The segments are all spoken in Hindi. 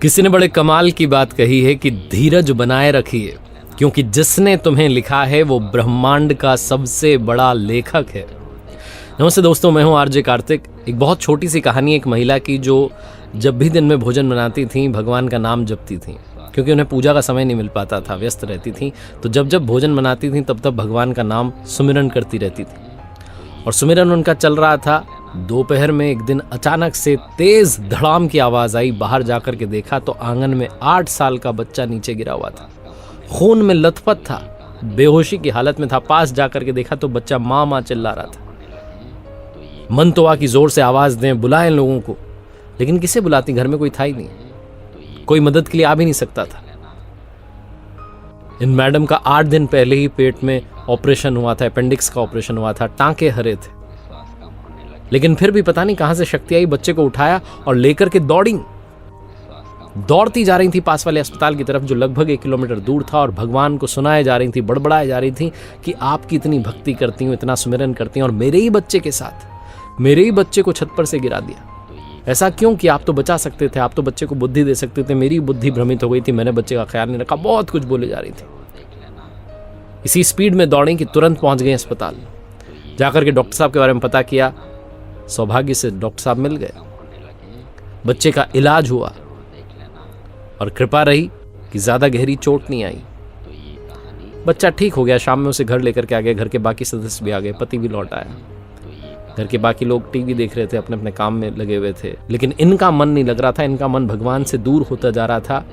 किसी ने बड़े कमाल की बात कही है कि धीरज बनाए रखिए, क्योंकि जिसने तुम्हें लिखा है वो ब्रह्मांड का सबसे बड़ा लेखक है। नमस्ते दोस्तों, मैं हूं आरजे कार्तिक। एक बहुत छोटी सी कहानी एक महिला की जो जब भी दिन में भोजन बनाती थी भगवान का नाम जपती थी, क्योंकि उन्हें पूजा का समय नहीं मिल पाता था, व्यस्त रहती थी। तो जब जब भोजन बनाती थी तब तब भगवान का नाम सुमिरन करती रहती थी। और सुमिरन उनका चल रहा था। दोपहर में एक दिन अचानक से तेज धड़ाम की आवाज आई। बाहर जाकर के देखा तो आंगन में 8 साल का बच्चा नीचे गिरा हुआ था, खून में लथपथ था, बेहोशी की हालत में था। पास जाकर के देखा तो बच्चा माँ माँ चिल्ला रहा था। मन तो आ कि जोर से आवाज दें, बुलाएं लोगों को, लेकिन किसे बुलाती, घर में कोई था ही नहीं, कोई मदद के लिए आ भी नहीं सकता था। इन मैडम का 8 दिन पहले ही पेट में ऑपरेशन हुआ था, अपेंडिक्स का ऑपरेशन हुआ था, टांके हरे थे। लेकिन फिर भी पता नहीं कहां से शक्ति आई, बच्चे को उठाया और लेकर के दौड़ती जा रही थी पास वाले अस्पताल की तरफ, जो लगभग 1 किलोमीटर दूर था। और भगवान को सुनाए जा रही थी, बड़बड़ाए जा रही थी कि आपकी इतनी भक्ति करती हूँ, इतना सुमिरन करती हूँ, और मेरे ही बच्चे के साथ मेरे ही बच्चे को छत पर से गिरा दिया। ऐसा क्यों कि आप तो बचा सकते थे, आप तो बच्चे को बुद्धि दे सकते थे, मेरी बुद्धि भ्रमित हो गई थी, मैंने बच्चे का ख्याल नहीं रखा। बहुत कुछ बोले जा रही थी। इसी स्पीड में दौड़ी कि तुरंत पहुंच गए अस्पताल। जाकर के डॉक्टर साहब के बारे में पता किया। सौभाग्य से डॉक्टर साहब मिल गए, बच्चे का इलाज हुआ और कृपा रही कि ज्यादा गहरी चोट नहीं आई। बच्चा ठीक हो गया। शाम में उसे घर लेकर के आ गए, घर के बाकी सदस्य भी आ गए, पति भी लौट आया। घर के बाकी लोग टीवी देख रहे थे, अपने अपने काम में लगे हुए थे, लेकिन इनका मन नहीं लग रहा था। इनका मन भगवान से दूर होता जा रहा था।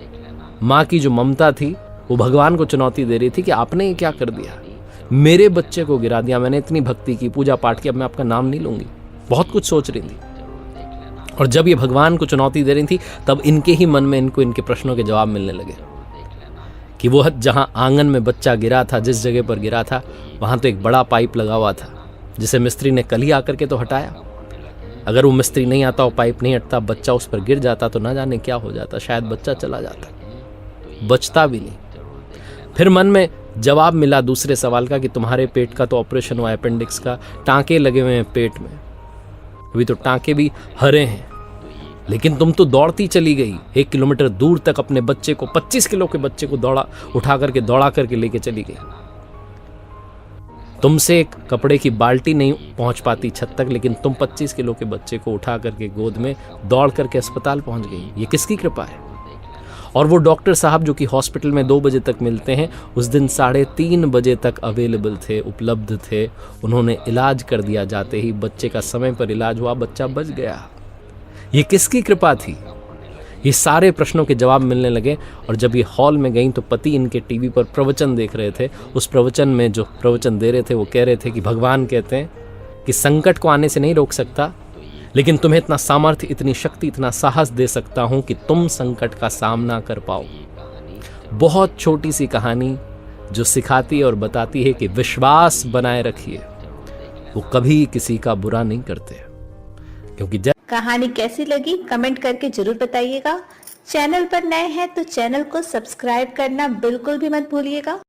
माँ की जो ममता थी वो भगवान को चुनौती दे रही थी कि आपने ये क्या कर दिया, मेरे बच्चे को गिरा दिया, मैंने इतनी भक्ति की, पूजा पाठ की, अब मैं आपका नाम नहीं लूंगी। बहुत कुछ सोच रही थी। और जब ये भगवान को चुनौती दे रही थी तब इनके ही मन में इनको इनके प्रश्नों के जवाब मिलने लगे कि वो जहां आंगन में बच्चा गिरा था, जिस जगह पर गिरा था, वहां तो एक बड़ा पाइप लगा हुआ था, जिसे मिस्त्री ने कल ही आकर के तो हटाया। अगर वो मिस्त्री नहीं आता, वो पाइप नहीं हटता, बच्चा उस पर गिर जाता तो ना जाने क्या हो जाता। शायद बच्चा चला जाता, बचता भी नहीं। फिर मन में जवाब मिला दूसरे सवाल का कि तुम्हारे पेट का तो ऑपरेशन हुआ, अपेंडिक्स का, टांके लगे हुए हैं पेट में, अभी तो टांके भी हरे हैं, लेकिन तुम तो दौड़ती चली गई 1 किलोमीटर दूर तक। अपने बच्चे को, 25 किलो के बच्चे को दौड़ा करके लेके चली गई। तुमसे एक कपड़े की बाल्टी नहीं पहुंच पाती छत तक, लेकिन तुम 25 किलो के बच्चे को उठा करके गोद में दौड़ करके अस्पताल पहुंच गई। ये किसकी कृपा है? और वो डॉक्टर साहब जो कि हॉस्पिटल में 2 बजे तक मिलते हैं, उस दिन 3:30 बजे तक अवेलेबल थे, उपलब्ध थे। उन्होंने इलाज कर दिया। जाते ही बच्चे का समय पर इलाज हुआ, बच्चा बच गया। ये किसकी कृपा थी? ये सारे प्रश्नों के जवाब मिलने लगे। और जब ये हॉल में गई तो पति इनके टीवी पर प्रवचन देख रहे थे। उस प्रवचन में जो प्रवचन दे रहे थे वो कह रहे थे कि भगवान कहते हैं कि संकट को आने से नहीं रोक सकता, लेकिन तुम्हें इतना सामर्थ्य, इतनी शक्ति, इतना साहस दे सकता हूं कि तुम संकट का सामना कर पाओ। बहुत छोटी सी कहानी जो सिखाती है और बताती है कि विश्वास बनाए रखिए, वो कभी किसी का बुरा नहीं करते। क्योंकि कहानी कैसी लगी कमेंट करके जरूर बताइएगा। चैनल पर नए हैं तो चैनल को सब्सक्राइब करना बिल्कुल भी मत भूलिएगा।